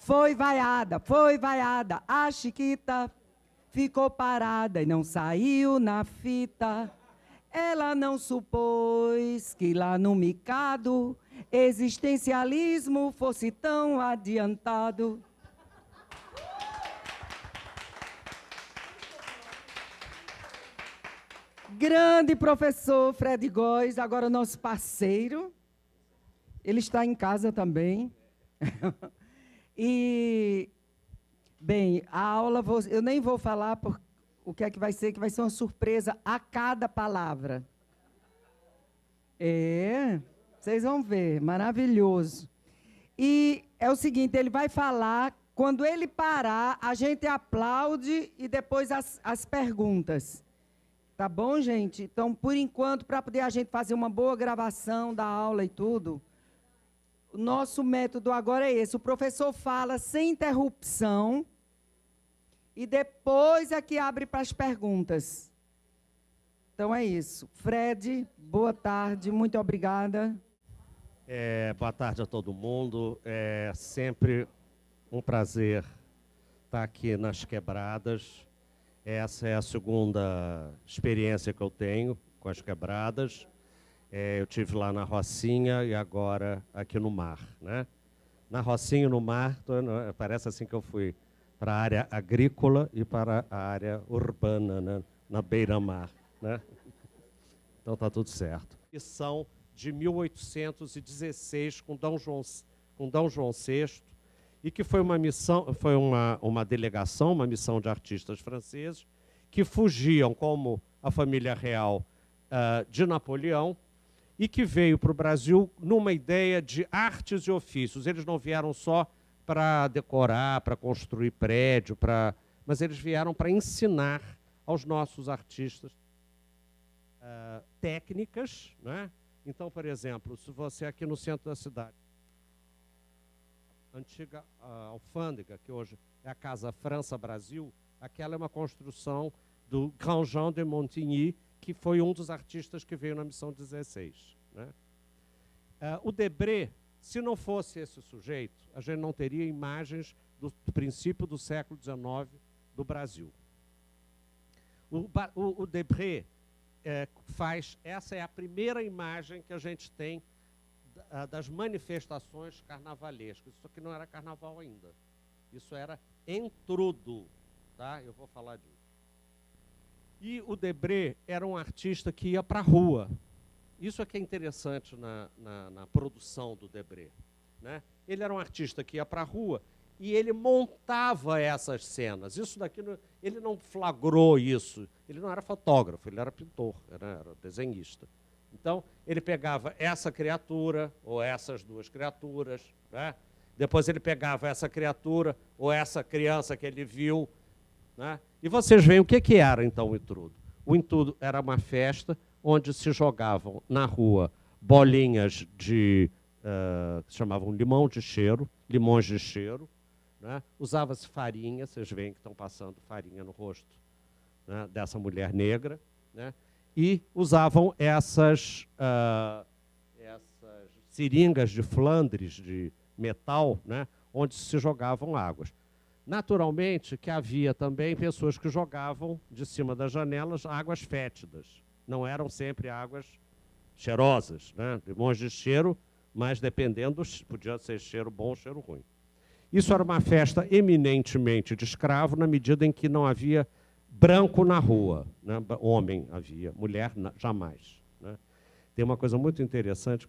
foi vaiada, a Chiquita ficou parada e não saiu na fita. Ela não supôs que lá no micado existencialismo fosse tão adiantado. Grande professor Fred Góes, agora nosso parceiro. Ele está em casa também. E, bem, a aula, eu nem vou falar o que é que vai ser uma surpresa a cada palavra. Vocês vão ver, maravilhoso. E é o seguinte, ele vai falar, quando ele parar, a gente aplaude e depois as perguntas. Tá bom, gente? Então, por enquanto, para poder a gente fazer uma boa gravação da aula e tudo, o nosso método agora é esse. O professor fala sem interrupção e depois é que abre para as perguntas. Então, é isso. Fred, boa tarde, muito obrigada. Boa tarde a todo mundo. É sempre um prazer estar aqui nas Quebradas. Essa é a segunda experiência que eu tenho com as Quebradas. Eu tive lá na Rocinha e agora aqui no Mar, né? Na Rocinha e no Mar, parece assim que eu fui para a área agrícola e para a área urbana, né? Na beira-mar, né? Então tá tudo certo. Missão de 1816 com Dom João VI, e que foi uma missão, foi uma delegação, uma missão de artistas franceses que fugiam, como a família real, de Napoleão, e que veio para o Brasil numa ideia de artes e ofícios. Eles não vieram só para decorar, para construir prédio, mas eles vieram para ensinar aos nossos artistas técnicas, né? Então, por exemplo, se você aqui no centro da cidade, antiga alfândega, que hoje é a Casa França-Brasil, aquela é uma construção do Grand Jean de Montigny, que foi um dos artistas que veio na missão 16. Né? O Debré, se não fosse esse sujeito, a gente não teria imagens do princípio do século XIX do Brasil. O Debré essa é a primeira imagem que a gente tem das manifestações carnavalescas. Isso aqui não era carnaval ainda. Isso era entrudo. Tá? Eu vou falar disso. E o Debré era um artista que ia para a rua. Isso é que é interessante na produção do Debré. Né? Ele era um artista que ia para a rua e ele montava essas cenas. Isso daqui, ele não flagrou isso. Ele não era fotógrafo, ele era pintor, era desenhista. Então, ele pegava essa criatura, ou essas duas criaturas, né? Depois ele pegava essa criatura, ou essa criança que ele viu, né? E vocês veem o que era, então, o entrudo. O entrudo era uma festa onde se jogavam na rua bolinhas que se chamavam limões de cheiro, né? Usava-se farinha, vocês veem que estão passando farinha no rosto, né, dessa mulher negra, né? E usavam essas seringas de Flandres, de metal, né, onde se jogavam águas. Naturalmente que havia também pessoas que jogavam de cima das janelas águas fétidas. Não eram sempre águas cheirosas, né, limões de cheiro, mas dependendo, podia ser cheiro bom ou cheiro ruim. Isso era uma festa eminentemente de escravo, na medida em que não havia branco na rua, né? Homem havia, mulher jamais. Né? Tem uma coisa muito interessante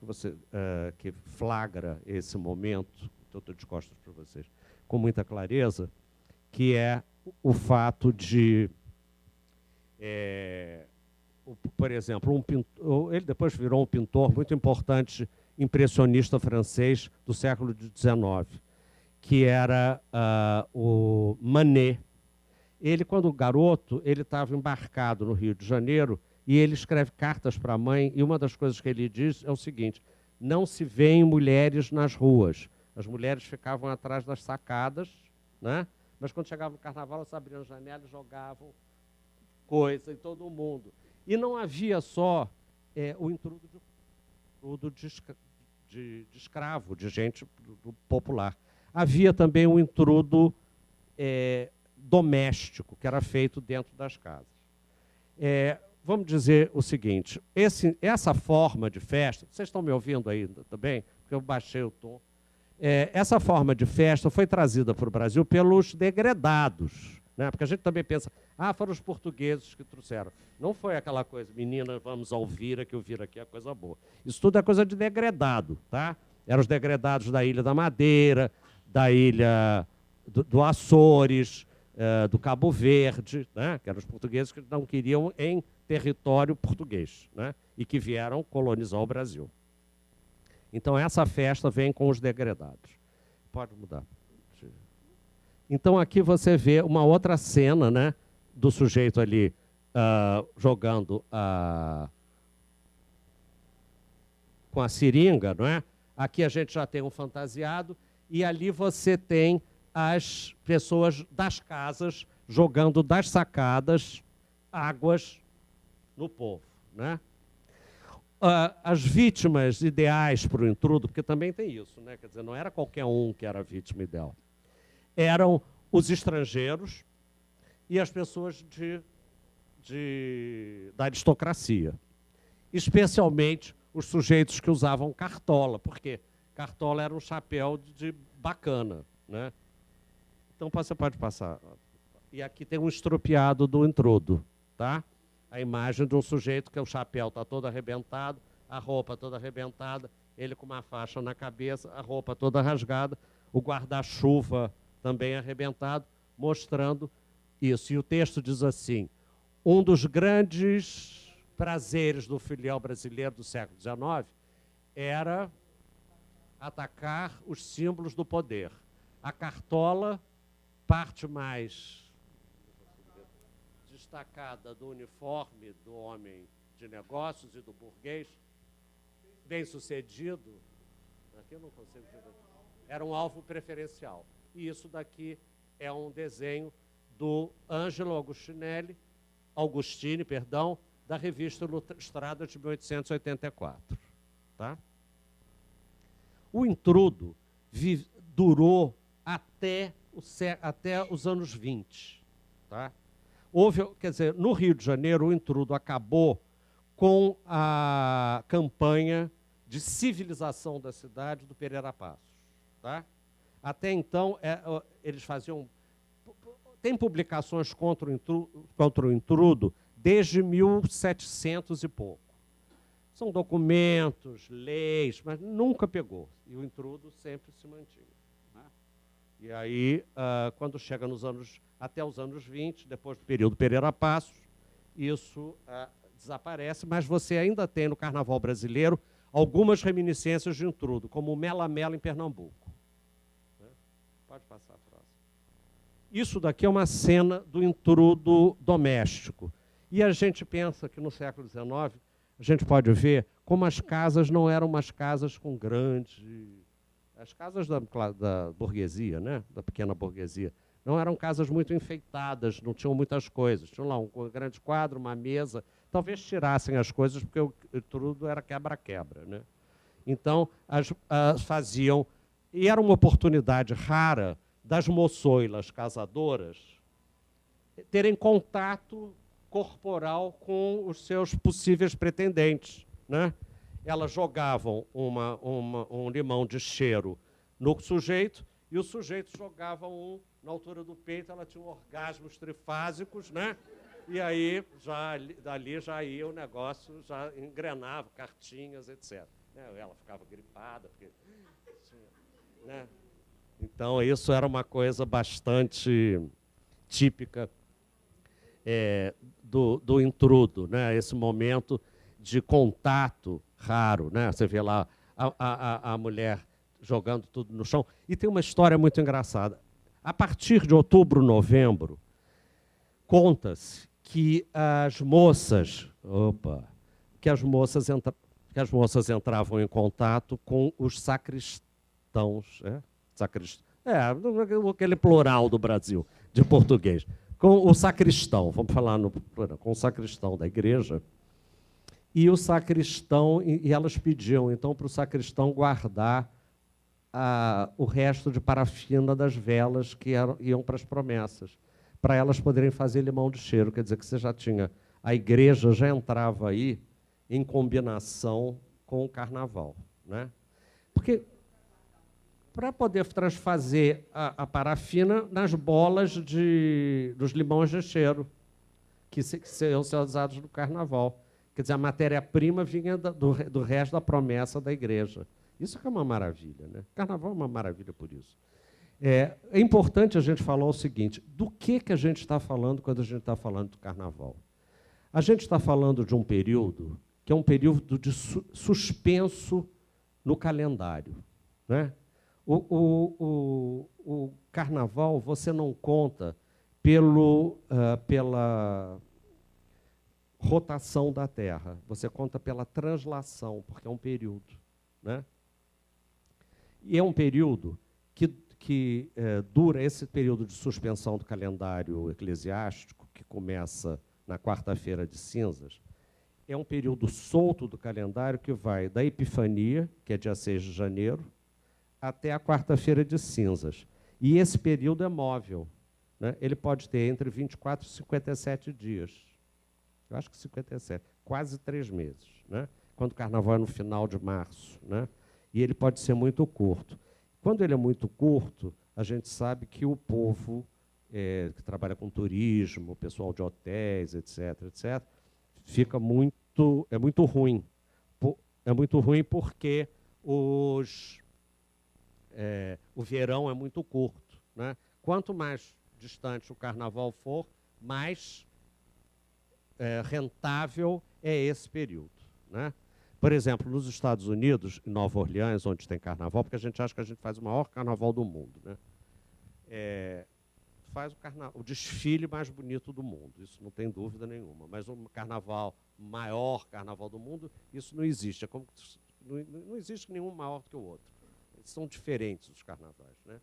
que flagra esse momento, estou de costas para vocês, com muita clareza, que é o fato de, por exemplo, ele depois virou um pintor muito importante, impressionista francês do século XIX, que era o Manet. Ele, quando garoto, ele estava embarcado no Rio de Janeiro e ele escreve cartas para a mãe, e uma das coisas que ele diz é o seguinte: não se vêem mulheres nas ruas. As mulheres ficavam atrás das sacadas, né? Mas quando chegava no carnaval, elas abriam a janela e jogavam coisa em todo mundo. E não havia só o intrudo de escravo, de gente do popular. havia também um intrudo doméstico, que era feito dentro das casas. Vamos dizer o seguinte, essa forma de festa, vocês estão me ouvindo aí também? Porque eu baixei o tom. Essa forma de festa foi trazida para o Brasil pelos degredados, né? Porque a gente também pensa, foram os portugueses que trouxeram. Não foi aquela coisa, menina, vamos ao Vira, que o Vira aqui é coisa boa. Isso tudo é coisa de degredado, tá? Eram os degredados da Ilha da Madeira, da Ilha do Açores, do Cabo Verde, né? Que eram os portugueses que não queriam em território português, né? E que vieram colonizar o Brasil. Então, essa festa vem com os degredados. Pode mudar. Então, aqui você vê uma outra cena, né, do sujeito ali jogando com a seringa, não é? Aqui a gente já tem um fantasiado, e ali você tem as pessoas das casas jogando das sacadas águas no povo, né? As vítimas ideais para o intrudo, porque também tem isso, né? Quer dizer, não era qualquer um que era a vítima ideal. Eram os estrangeiros e as pessoas da aristocracia, especialmente os sujeitos que usavam cartola, porque cartola era um chapéu de bacana, né? Então você pode passar. E aqui tem um estropiado do intrudo, tá? A imagem de um sujeito que o chapéu está todo arrebentado, a roupa toda arrebentada, ele com uma faixa na cabeça, a roupa toda rasgada, o guarda-chuva também arrebentado, mostrando isso. E o texto diz assim: um dos grandes prazeres do filial brasileiro do século XIX era atacar os símbolos do poder. A cartola, parte mais destacada do uniforme do homem de negócios e do burguês, bem-sucedido, aqui eu não consigo ver, era um alvo preferencial. E isso daqui é um desenho do Ângelo Augustini, da revista Ilustrada de 1884. Tá? O intrudo durou até os anos 20. Tá? Quer dizer, no Rio de Janeiro, o intrudo acabou com a campanha de civilização da cidade do Pereira Passos. Tá? Até então, eles faziam... Tem publicações contra o intrudo desde 1700 e pouco. São documentos, leis, mas nunca pegou. E o intrudo sempre se mantinha. Né? E aí, quando chega até os anos 20, depois do período Pereira Passos, isso desaparece, mas você ainda tem no Carnaval brasileiro algumas reminiscências de intrudo, como o Mela-Mela em Pernambuco. Né? Pode passar a próxima. Isso daqui é uma cena do intrudo doméstico. E a gente pensa que no século XIX, a gente pode ver como as casas não eram umas casas com grande... As casas da burguesia, né? Da pequena burguesia, não eram casas muito enfeitadas, não tinham muitas coisas. Tinham lá um grande quadro, uma mesa. Talvez tirassem as coisas, porque o intrudo era quebra-quebra, né? Então, faziam... E era uma oportunidade rara das moçoilas casadoras terem contato corporal com os seus possíveis pretendentes, né? Elas jogavam um limão de cheiro no sujeito e o sujeito jogava na altura do peito, ela tinha orgasmos trifásicos, né? E aí, dali já ia o negócio, já engrenava, cartinhas, etc. Ela ficava gripada, porque... Né? Então, isso era uma coisa bastante típica do intrudo, né? Esse momento de contato raro, né? Você vê lá a mulher jogando tudo no chão. E tem uma história muito engraçada. A partir de outubro, novembro, conta-se que as moças entravam em contato com os sacristãos, aquele plural do Brasil, de português, com o sacristão, vamos falar com o sacristão da igreja, e o sacristão, e elas pediam então para o sacristão guardar o resto de parafina das velas que iam para as promessas, para elas poderem fazer limão de cheiro. Quer dizer que você já tinha... A igreja já entrava aí em combinação com o carnaval, né? Porque para poder transfazer a parafina nas bolas dos limões de cheiro, que seriam usados no carnaval. Quer dizer, a matéria-prima vinha do resto da promessa da igreja. Isso que é uma maravilha, né? O carnaval é uma maravilha por isso. É importante a gente falar o seguinte: do que a gente está falando quando a gente está falando do carnaval? A gente está falando de um período que é um período de suspenso no calendário, né? O carnaval você não conta pela rotação da Terra, você conta pela translação, porque é um período, né? E é um período que dura, esse período de suspensão do calendário eclesiástico, que começa na quarta-feira de cinzas, é um período solto do calendário que vai da Epifania, que é dia 6 de janeiro, até a quarta-feira de cinzas. E esse período é móvel, né? Ele pode ter entre 24 e 57 dias. Eu acho que 57, quase 3 meses, né? Quando o carnaval é no final de março, né? E ele pode ser muito curto. Quando ele é muito curto, a gente sabe que o povo que trabalha com turismo, o pessoal de hotéis, etc., fica muito ruim. É muito ruim porque o verão é muito curto, né? Quanto mais distante o carnaval for, mais rentável é esse período, né? Por exemplo, nos Estados Unidos, em Nova Orleans, onde tem carnaval, porque a gente acha que a gente faz o maior carnaval do mundo, né? Faz o desfile mais bonito do mundo, isso não tem dúvida nenhuma. Mas um carnaval, maior carnaval do mundo, isso não existe. Não existe nenhum maior do que o outro. Eles são diferentes, os carnavais, né?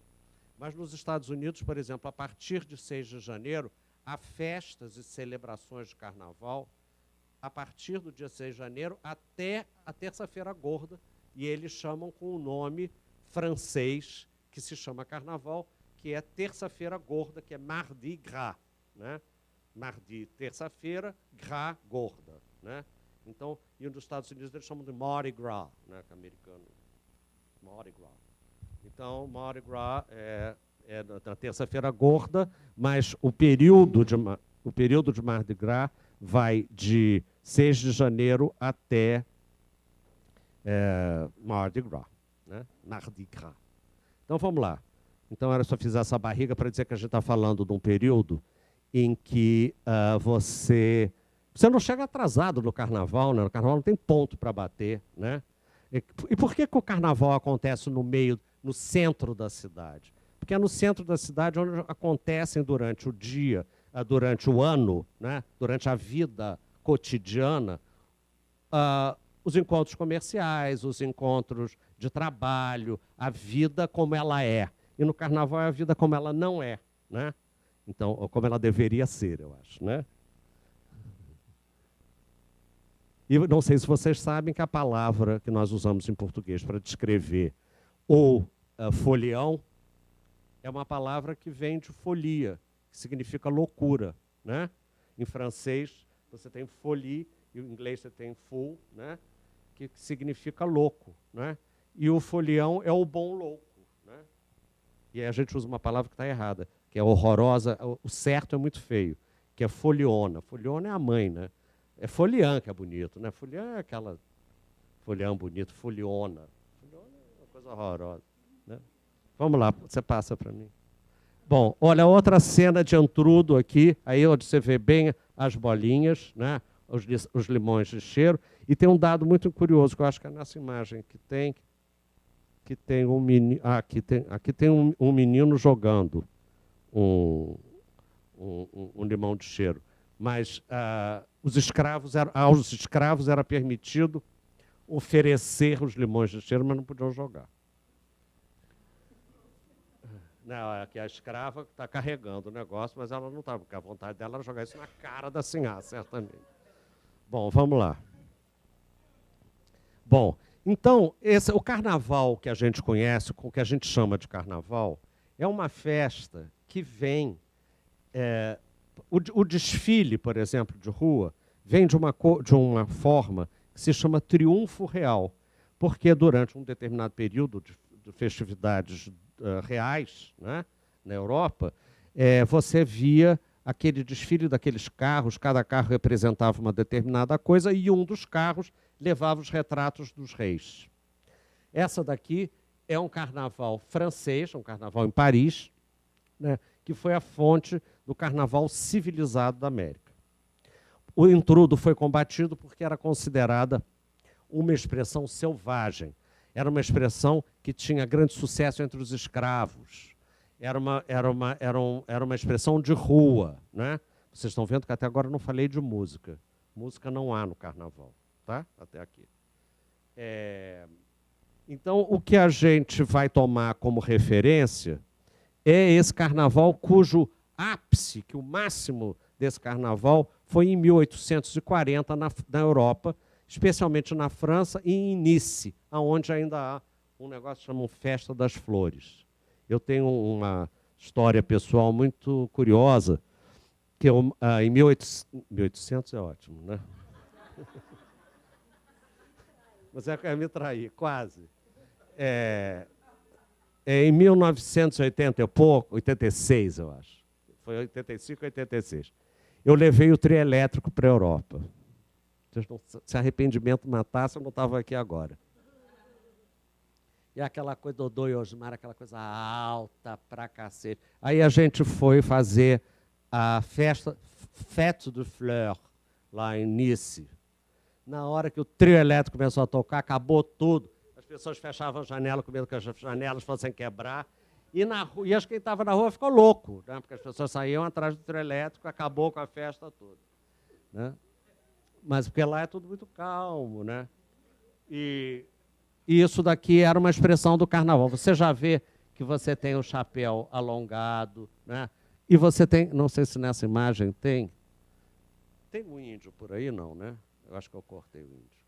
Mas nos Estados Unidos, por exemplo, a partir de 6 de janeiro, há festas e celebrações de carnaval a partir do dia 6 de janeiro até a terça-feira gorda, e eles chamam com o nome francês, que se chama carnaval, que é terça-feira gorda, que é Mardi Gras, né? Mardi, terça-feira, Gras, gorda, né? Então, e nos Estados Unidos eles chamam de Mardi Gras, né? Que é americano. Mardi Gras. Então, Mardi Gras é na terça-feira gorda, mas o período de Mardi Gras vai de 6 de janeiro até Mardi Gras, né? Mardi Gras. Então, vamos lá. Então, era só fizer essa barriga para dizer que a gente está falando de um período em que você não chega atrasado no carnaval, né? No carnaval não tem ponto para bater, né? E por que o carnaval acontece no centro da cidade? Porque é no centro da cidade onde acontecem durante o dia, durante o ano, né? Durante a vida cotidiana, os encontros comerciais, os encontros de trabalho, a vida como ela é. E no carnaval é a vida como ela não é, né? Então, ou como ela deveria ser, eu acho, né? E não sei se vocês sabem que a palavra que nós usamos em português para descrever o folião é uma palavra que vem de folia, que significa loucura, né? Em francês, você tem folie, e em inglês você tem fool, né? Que significa louco, né? E o folião é o bom louco, né? E aí a gente usa uma palavra que está errada, que é horrorosa, o certo é muito feio, que é foliona. Foliona é a mãe, né? É foliã que é bonito, né? Foliã é aquela folião bonito, foliona. Foliona é uma coisa horrorosa, né? Vamos lá, você passa para mim. Bom, olha, outra cena de entrudo aqui, aí onde você vê bem as bolinhas, né? Os limões de cheiro. E tem um dado muito curioso, que eu acho que é nessa imagem que tem um menino, aqui tem um menino jogando um limão de cheiro. Mas aos escravos era permitido oferecer os limões de cheiro, mas não podiam jogar. Não, é que a escrava está carregando o negócio, mas ela não estava, porque a vontade dela era jogar isso na cara da sinhá, certamente. Bom, vamos lá. Bom, Então, o carnaval que a gente conhece, o que a gente chama de carnaval, é uma festa que vem... o desfile, por exemplo, de rua, vem de uma forma que se chama triunfo real, porque durante um determinado período de festividades reais, né, na Europa, você via aquele desfile daqueles carros, cada carro representava uma determinada coisa e um dos carros levava os retratos dos reis. Essa daqui é um carnaval francês, um carnaval em Paris, né, que foi a fonte do carnaval civilizado da América. O intrudo foi combatido porque era considerada uma expressão selvagem. Era uma expressão que tinha grande sucesso entre os escravos. Era uma expressão de rua, né? Vocês estão vendo que até agora eu não falei de música. Música não há no carnaval, tá? Até aqui. Então, o que a gente vai tomar como referência é esse carnaval cujo ápice, que o máximo desse carnaval foi em 1840 na Europa, especialmente na França e em Nice, onde ainda há um negócio que chamam Festa das Flores. Eu tenho uma história pessoal muito curiosa, que eu, em 1800 é ótimo, né? Mas é me trair, quase. Em 1980 e pouco, 86, eu acho. Foi 85, 86. Eu levei o trio elétrico para a Europa. Se arrependimento matasse, eu não estava aqui agora. E aquela coisa do Dodô e Osmar, aquela coisa alta pra cacete. Aí a gente foi fazer a Fête de Fleurs, lá em Nice. Na hora que o trio elétrico começou a tocar, acabou tudo. As pessoas fechavam a janela com medo que as janelas fossem quebrar. E quem estava na rua ficou louco, né? Porque as pessoas saíam atrás do trio elétrico, acabou com a festa toda, né? Mas porque lá é tudo muito calmo, né? E isso daqui era uma expressão do carnaval. Você já vê que você tem o chapéu alongado, né? E você tem, não sei se nessa imagem tem um índio por aí, não, né? Eu acho que eu cortei o índio.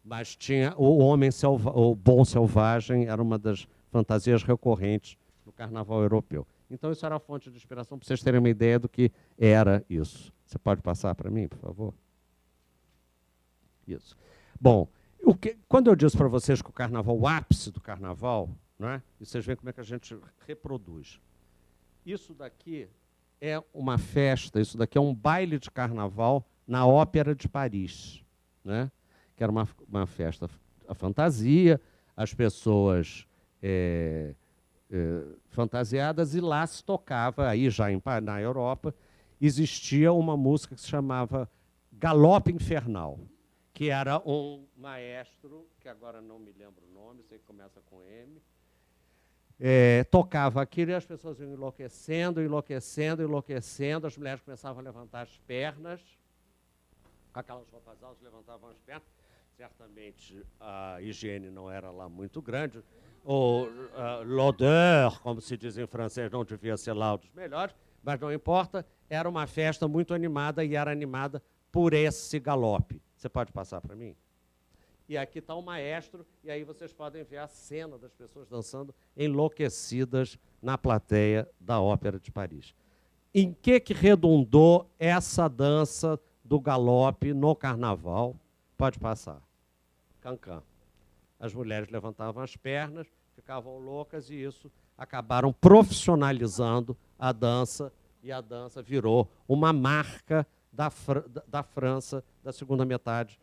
Mas tinha o bom selvagem, era uma das fantasias recorrentes no carnaval europeu. Então isso era a fonte de inspiração, para vocês terem uma ideia do que era isso. Você pode passar para mim, por favor? Isso. Bom, quando eu disse para vocês que o carnaval, o ápice do carnaval, né, e vocês veem como é que a gente reproduz. Isso daqui é uma festa, isso daqui é um baile de carnaval na Ópera de Paris, né, que era uma festa, a fantasia, as pessoas fantasiadas, e lá se tocava, aí já na Europa, existia uma música que se chamava Galope Infernal, que era um maestro, que agora não me lembro o nome, sei que começa com M, tocava aquilo e as pessoas iam enlouquecendo, enlouquecendo, enlouquecendo, as mulheres começavam a levantar as pernas, com aquelas roupas altas, levantavam as pernas, certamente a higiene não era lá muito grande, ou l'odeur, como se diz em francês, não devia ser lá um dos melhores, mas não importa, era uma festa muito animada e era animada por esse galope. Você pode passar para mim? E aqui está o maestro, e aí vocês podem ver a cena das pessoas dançando enlouquecidas na plateia da Ópera de Paris. Em que redundou essa dança do galope no carnaval? Pode passar. Cancan. As mulheres levantavam as pernas, ficavam loucas, e isso acabaram profissionalizando a dança, e a dança virou uma marca da França da segunda metade,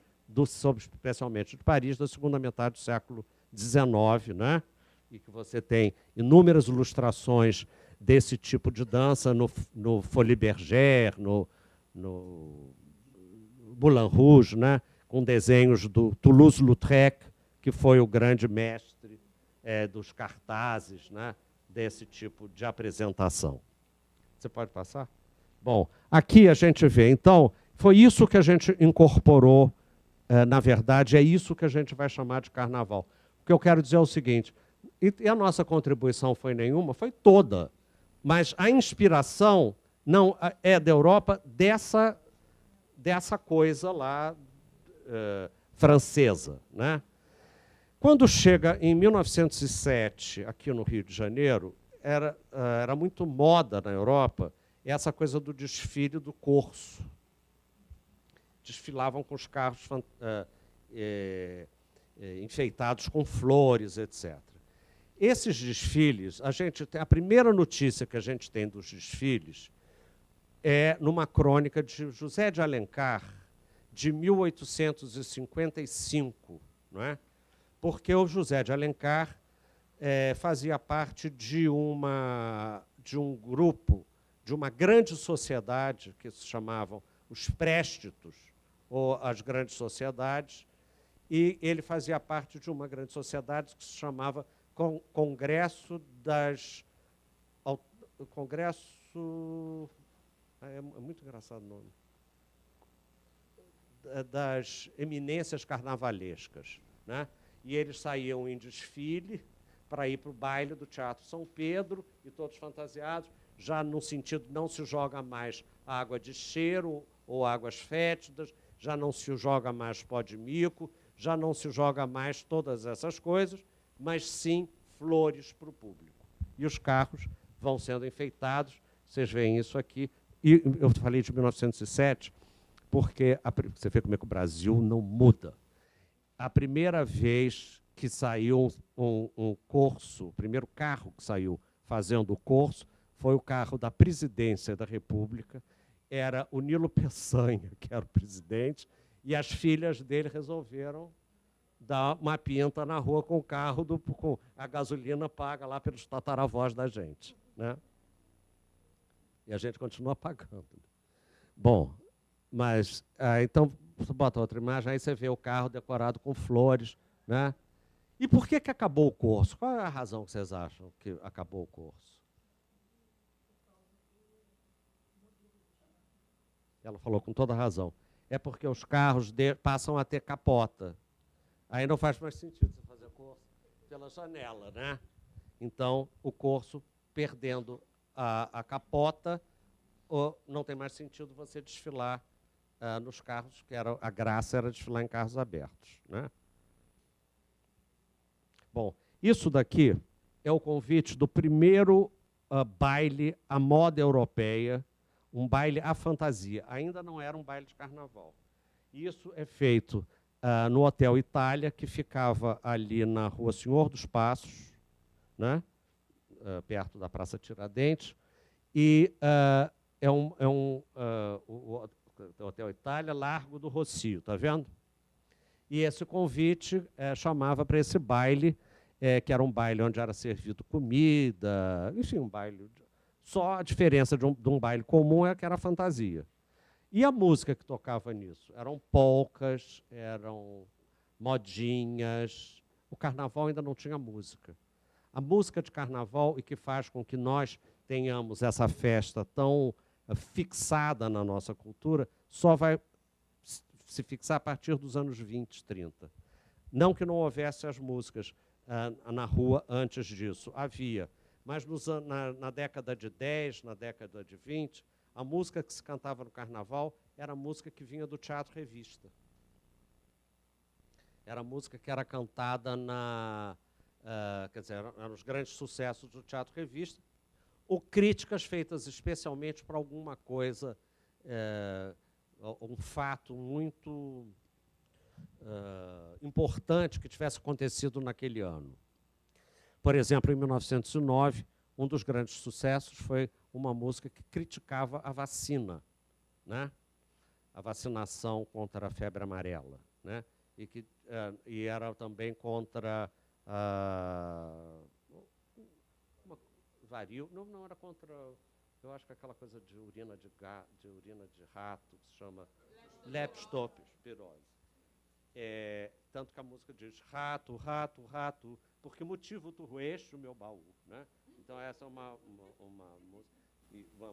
especialmente de Paris, da segunda metade do século XIX, né? E que você tem inúmeras ilustrações desse tipo de dança no Folies Bergère, no Moulin Rouge, né? Com desenhos do Toulouse-Lautrec, que foi o grande mestre dos cartazes, né? Desse tipo de apresentação. Você pode passar? Bom, aqui a gente vê, então, foi isso que a gente incorporou, na verdade, é isso que a gente vai chamar de carnaval. O que eu quero dizer é o seguinte, e a nossa contribuição foi nenhuma? Foi toda, mas a inspiração não é da Europa dessa coisa lá francesa, né? Quando chega em 1907, aqui no Rio de Janeiro, era muito moda na Europa essa coisa do desfile do corso. Desfilavam com os carros enfeitados com flores, etc. Esses desfiles, a primeira notícia que a gente tem dos desfiles é numa crônica de José de Alencar, de 1855, não é? Porque o José de Alencar fazia parte de um grupo, de uma grande sociedade, que se chamavam os préstitos, ou as grandes sociedades, e ele fazia parte de uma grande sociedade que se chamava Congresso das... Congresso... É muito engraçado o nome. Das eminências carnavalescas, né? E eles saíam em desfile para ir para o baile do Teatro São Pedro, e todos fantasiados, já no sentido não se joga mais água de cheiro ou águas fétidas, já não se joga mais pó de mico, já não se joga mais todas essas coisas, mas sim flores para o público. E os carros vão sendo enfeitados, vocês veem isso aqui. E eu falei de 1907, porque você vê como é que o Brasil não muda. A primeira vez que saiu um corso, o primeiro carro que saiu fazendo o corso, foi o carro da Presidência da República. Era o Nilo Peçanha, que era o presidente, e as filhas dele resolveram dar uma pinta na rua com o carro, com a gasolina paga lá pelos tataravós da gente, né? E a gente continua pagando. Bom, mas então, você bota outra imagem, aí você vê o carro decorado com flores, né? E por que acabou o corso? Qual é a razão que vocês acham que acabou o corso? Ela falou com toda razão. É porque os carros passam a ter capota. Aí não faz mais sentido você fazer corso pela janela, né? Então, o corso perdendo a capota, não tem mais sentido você desfilar nos carros, que a graça era desfilar em carros abertos, né? Bom, isso daqui é o convite do primeiro baile à moda europeia, um baile à fantasia. Ainda não era um baile de carnaval. Isso é feito no Hotel Itália, que ficava ali na Rua Senhor dos Passos, né? Perto da Praça Tiradentes, e o Hotel Itália, Largo do Rossio, está vendo? E esse convite chamava para esse baile, que era um baile onde era servido comida, enfim, um baile. Só a diferença de um baile comum é que era fantasia. E a música que tocava nisso? Eram polcas, eram modinhas. O carnaval ainda não tinha música. A música de carnaval, e que faz com que nós tenhamos essa festa tão fixada na nossa cultura, só vai se fixar a partir dos anos 20, 30. Não que não houvesse as músicas na rua antes disso, havia. Mas na década de 10, na década de 20, a música que se cantava no carnaval era a música que vinha do Teatro Revista. Era a música que era cantada quer dizer, eram os grandes sucessos do Teatro Revista, ou críticas feitas especialmente para alguma coisa, um fato muito importante que tivesse acontecido naquele ano. Por exemplo, em 1909, um dos grandes sucessos foi uma música que criticava a vacina, né? A vacinação contra a febre amarela, né? E era também contra varíola, não era contra, eu acho que aquela coisa de urina de rato, que se chama leptospirose. Tanto que a música diz rato, rato, rato, por que motivo tu roeste o meu baú, né? Então essa é uma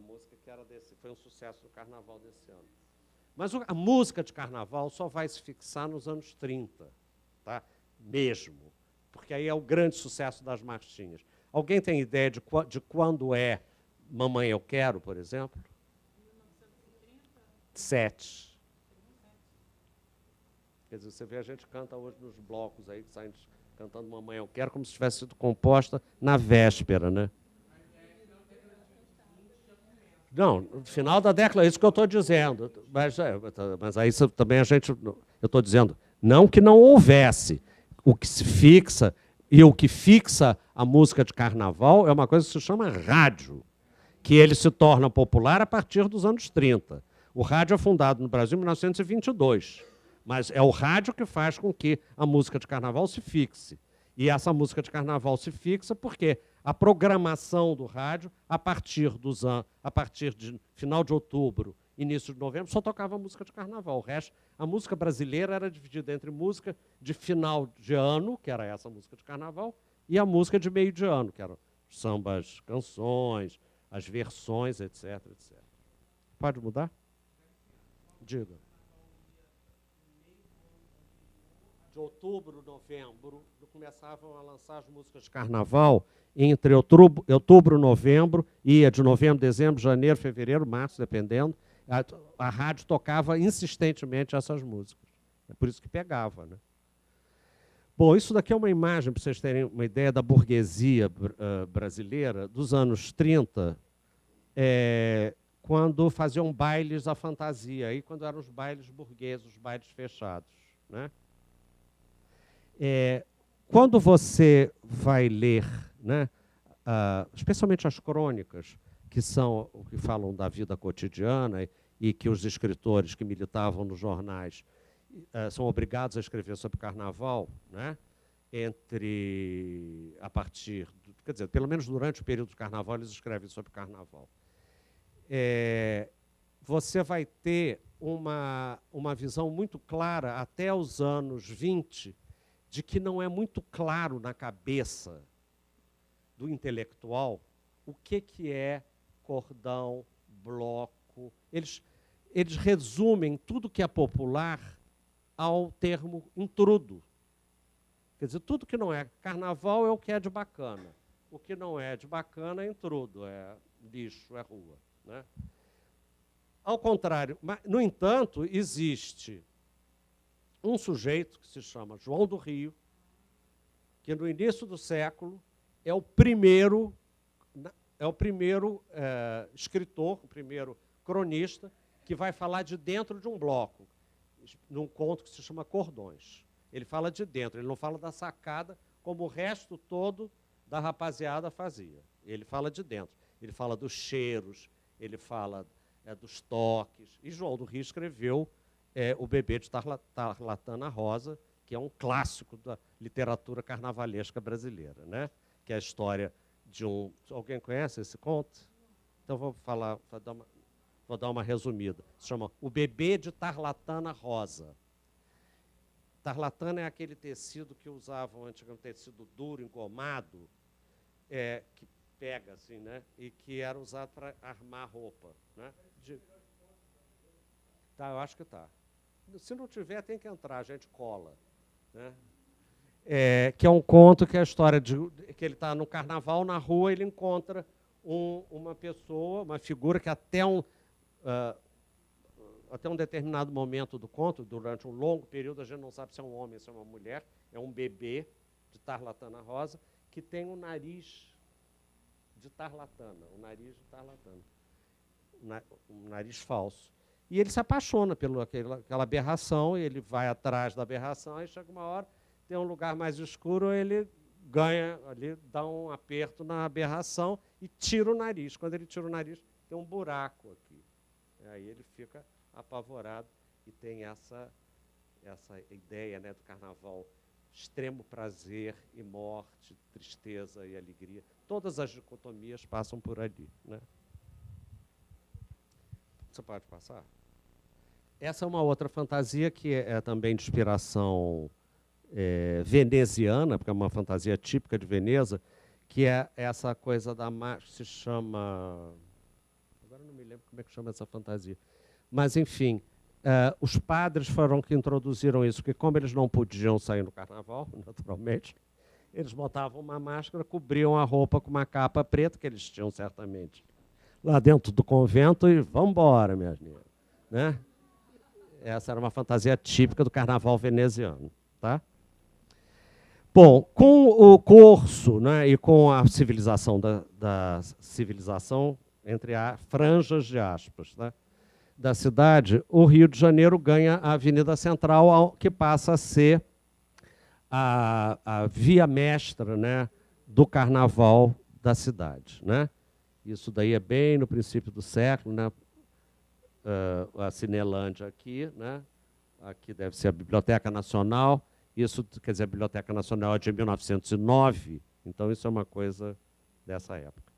música que foi um sucesso do carnaval desse ano. Mas a música de carnaval só vai se fixar nos anos 30, tá? Mesmo, porque aí é o grande sucesso das marchinhas. Alguém tem ideia de quando é Mamãe Eu Quero, por exemplo? 1937. Quer dizer, você vê, a gente canta hoje nos blocos aí que saem cantando Mamãe Eu Quero, como se tivesse sido composta na véspera, né? Não, no final da década, é isso que eu estou dizendo. Mas aí também a gente, eu estou dizendo, não que não houvesse. O que se fixa, e o que fixa a música de carnaval é uma coisa que se chama rádio, que ele se torna popular a partir dos anos 30. O rádio é fundado no Brasil em 1922, mas é o rádio que faz com que a música de carnaval se fixe. E essa música de carnaval se fixa porque a programação do rádio, a partir de final de outubro, início de novembro, só tocava música de carnaval. O resto, a música brasileira era dividida entre música de final de ano, que era essa música de carnaval, e a música de meio de ano, que eram sambas, canções, as versões, etc, etc. Pode mudar? Diga. De outubro, novembro, começavam a lançar as músicas de carnaval entre outubro, novembro, ia de novembro, dezembro, janeiro, fevereiro, março, dependendo. A rádio tocava insistentemente essas músicas. É por isso que pegava, né? Bom, isso daqui é uma imagem, para vocês terem uma ideia da burguesia brasileira dos anos 30, quando faziam bailes à fantasia, aí quando eram os bailes burgueses, os bailes fechados, né? Quando você vai ler, né, especialmente as crônicas, que são o que falam da vida cotidiana e que os escritores que militavam nos jornais são obrigados a escrever sobre carnaval, né, quer dizer, pelo menos durante o período do carnaval, eles escrevem sobre carnaval. Você vai ter uma visão muito clara até os anos 20, de que não é muito claro na cabeça do intelectual o que é cordão, bloco. Eles resumem tudo que é popular ao termo intrudo. Quer dizer, tudo que não é carnaval é o que é de bacana. O que não é de bacana é intrudo, é lixo, é rua, né? Ao contrário, no entanto, existe um sujeito que se chama João do Rio, que no início do século é o primeiro escritor, o primeiro cronista, que vai falar de dentro de um bloco, num conto que se chama Cordões. Ele fala de dentro, ele não fala da sacada, como o resto todo da rapaziada fazia. Ele fala de dentro, ele fala dos cheiros, ele fala dos toques. E João do Rio escreveu O Bebê de Tarlatana Rosa, que é um clássico da literatura carnavalesca brasileira, né? Que é a história de um... Alguém conhece esse conto? Então vou dar uma resumida. Se chama O Bebê de Tarlatana Rosa. Tarlatana é aquele tecido que usavam antigamente, tecido duro, engomado, que pega assim, né? E que era usado para armar roupa, né? Tá, eu acho que tá. Se não tiver, tem que entrar, a gente cola, né? Que é um conto que é a história de que ele está no carnaval, na rua, ele encontra uma pessoa, uma figura que até um determinado momento do conto, durante um longo período, a gente não sabe se é um homem, se é uma mulher, é um bebê de Tarlatana Rosa, que tem um nariz de tarlatana, um nariz falso. E ele se apaixona pelaquela aberração, ele vai atrás da aberração, e chega uma hora, tem um lugar mais escuro, ele ganha ali, dá um aperto na aberração e tira o nariz. Quando ele tira o nariz, tem um buraco aqui. Aí ele fica apavorado e tem essa ideia, né, do carnaval, extremo prazer e morte, tristeza e alegria. Todas as dicotomias passam por ali, né? Você pode passar? Essa é uma outra fantasia que é também de inspiração veneziana, porque é uma fantasia típica de Veneza, que é essa coisa da máscara, se chama... Agora não me lembro como é que chama essa fantasia. Mas, enfim, os padres foram que introduziram isso, porque como eles não podiam sair no carnaval, naturalmente, eles botavam uma máscara, cobriam a roupa com uma capa preta, que eles tinham certamente lá dentro do convento, e vamos embora, minhas meninas, né? Essa era uma fantasia típica do carnaval veneziano, tá? Bom, com o curso, né, e com a civilização da civilização, entre franjas de aspas, né, da cidade, o Rio de Janeiro ganha a Avenida Central, que passa a ser a via mestra, né, do carnaval da cidade. Né? Isso daí é bem no princípio do século, né? A Cinelândia aqui, né? Aqui deve ser a Biblioteca Nacional. Isso, quer dizer, a Biblioteca Nacional é de 1909, então isso é uma coisa dessa época.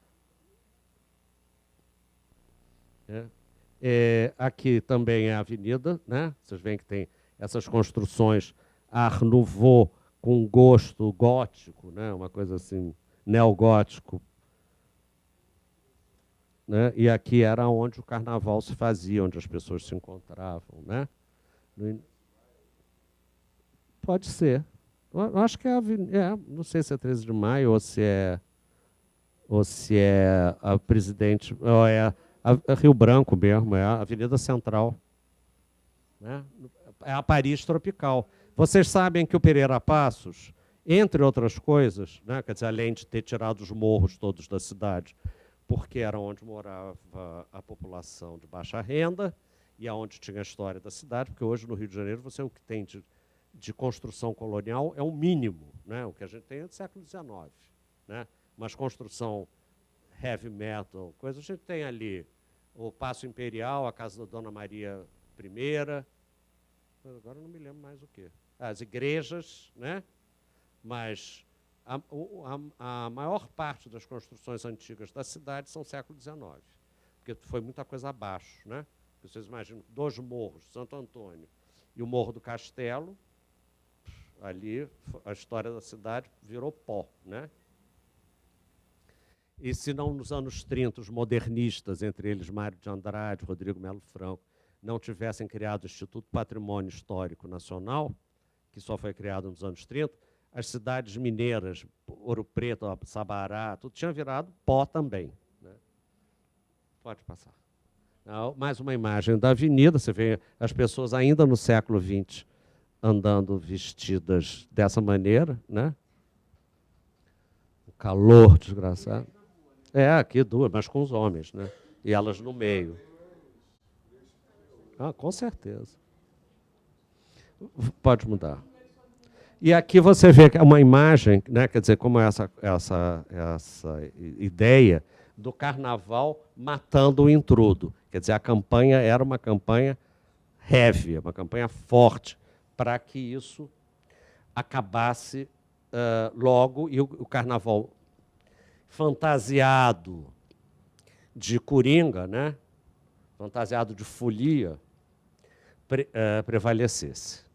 Aqui também é a avenida, né? Vocês veem que tem essas construções Art Nouveau com gosto gótico, né? Uma coisa assim, neogótico. Né? E aqui era onde o carnaval se fazia, onde as pessoas se encontravam. Né? Pode ser. Eu acho que não sei se é 13 de maio ou se é a Presidente, ou é a Rio Branco mesmo, é a Avenida Central. Né? É a Paris tropical. Vocês sabem que o Pereira Passos, entre outras coisas, né, quer dizer, além de ter tirado os morros todos da cidade, porque era onde morava a população de baixa renda e aonde tinha a história da cidade, porque hoje no Rio de Janeiro você o que tem de construção colonial é o mínimo, né? O que a gente tem é do século XIX. Né? Mas construção heavy metal, coisa, a gente tem ali o Paço Imperial, a casa da Dona Maria I, agora não me lembro mais o quê. As igrejas, né? Mas a maior parte das construções antigas da cidade são século XIX, porque foi muita coisa abaixo. Né? Vocês imaginam, 2 morros, Santo Antônio e o Morro do Castelo, ali a história da cidade virou pó. Né? E se não nos anos 30 os modernistas, entre eles Mário de Andrade, Rodrigo Melo Franco, não tivessem criado o Instituto Patrimônio Histórico Nacional, que só foi criado nos anos 30, as cidades mineiras, Ouro Preto, Sabará, tudo tinha virado pó também. Né? Pode passar. Mais uma imagem da avenida, você vê as pessoas ainda no século XX andando vestidas dessa maneira. Né? O calor desgraçado. Aqui 2, mas com os homens, né? E elas no meio. Com certeza. Pode mudar. E aqui você vê que é uma imagem, né, quer dizer, como essa ideia do carnaval matando o intrudo. Quer dizer, a campanha era uma campanha heavy, uma campanha forte, para que isso acabasse logo, e o carnaval fantasiado de coringa, né, fantasiado de folia, prevalecesse.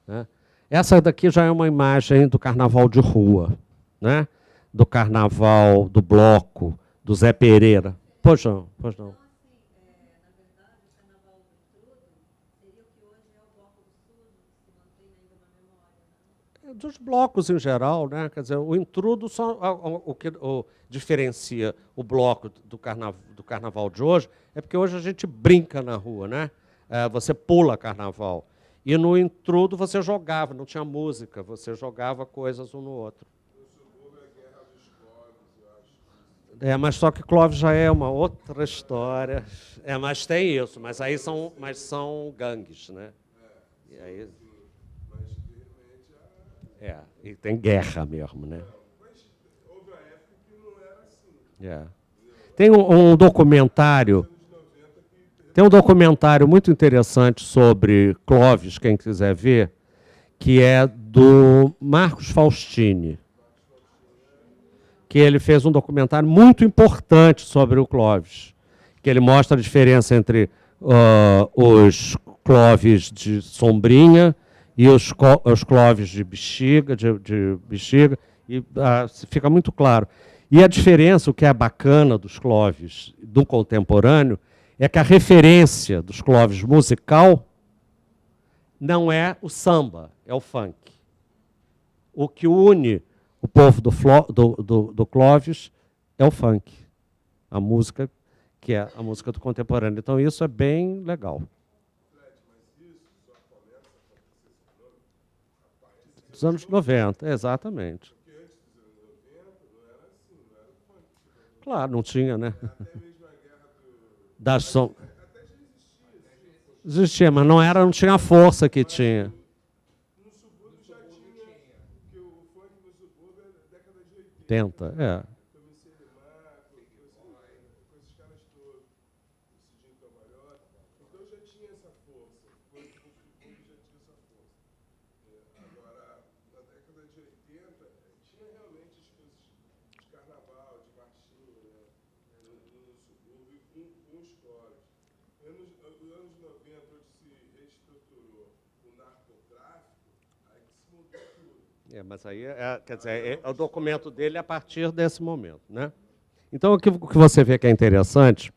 Né? Essa daqui já é uma imagem do carnaval de rua, né? Do carnaval do bloco, do Zé Pereira. Pois não. Então, assim, na verdade, o carnaval do intrudo seria o que hoje é o bloco do surdo, que se mantém ainda na memória. Né? Dos blocos em geral, né? Quer dizer, o intrudo só o que diferencia o bloco do carnaval de hoje é porque hoje a gente brinca na rua, né? Você pula carnaval. E no intrudo você jogava, não tinha música, você jogava coisas um no outro. Mas só que Clóvis já é uma outra história. Mas tem isso, mas aí são gangues, né? E aí, e tem guerra mesmo, né? Mas houve uma época que não era assim. Tem um documentário. Tem um documentário muito interessante sobre Clóvis, quem quiser ver, que é do Marcos Faustini, que ele fez um documentário muito importante sobre o Clóvis, que ele mostra a diferença entre os Clóvis de Sombrinha e os Clóvis de Bexiga, e fica muito claro. E a diferença, o que é bacana dos Clóvis do contemporâneo, é que a referência dos Clóvis musical não é o samba, é o funk. O que une o povo do Clóvis é o funk, a música que é a música do contemporâneo. Então, isso é bem legal. Fred, mas isso só começa a acontecer esse fenômeno a dos anos 90, exatamente. Porque antes dos anos 90 não era assim, não era o funk. Claro, não tinha, né? Até mesmo a guerra do... Das som... Até já existia. Existia, mas não tinha a força que tinha. No subúrbio já tinha, porque o funk no subúrbio é da década de 80. Tenta, é. Comecei a rimar, com esses caras todos, o Cidinho Cambalhota. Então já tinha essa força. O funk no subúrbio já tinha essa força. Agora, na década de 80, tinha realmente as coisas de carnaval, de marchinha, né? No subúrbio, com escolas. Nos anos 90, onde se reestruturou o narcotráfico, aí que se mudou tudo. Mas aí, quer dizer, o documento dele é a partir desse momento, né? Então, o que você vê que é interessante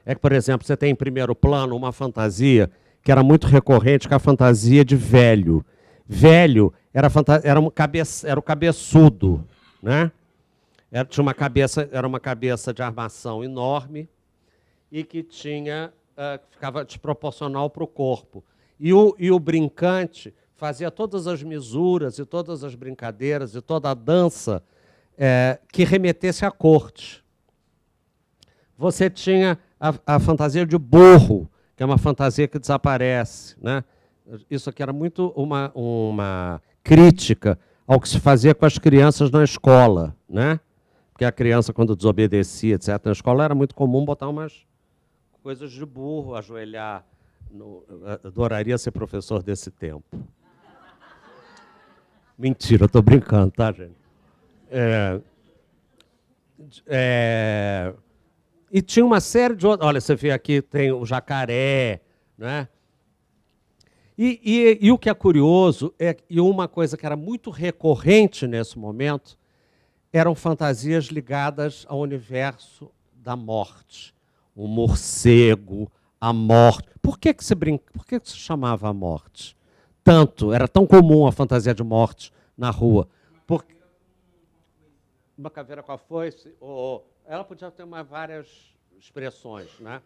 é que, por exemplo, você tem em primeiro plano uma fantasia que era muito recorrente, que é a fantasia de velho. Velho era o cabeçudo, né? Era uma cabeça de armação enorme e que ficava desproporcional para o corpo. E o brincante fazia todas as misuras e todas as brincadeiras e toda a dança que remetesse à corte. Você tinha a fantasia de burro, que é uma fantasia que desaparece, né? Isso aqui era muito uma crítica ao que se fazia com as crianças na escola, né? Porque a criança, quando desobedecia, etc., na escola era muito comum botar umas coisas de burro, ajoelhar. Adoraria ser professor desse tempo. Mentira, eu estou brincando, tá, gente? E tinha uma série de outros. Olha, você vê aqui, tem o jacaré, né? E o que é curioso, e uma coisa que era muito recorrente nesse momento, eram fantasias ligadas ao universo da morte. O morcego, a morte. Por que se chamava a morte? Era tão comum a fantasia de morte na rua. Uma caveira com a foice, ela podia ter várias expressões, né?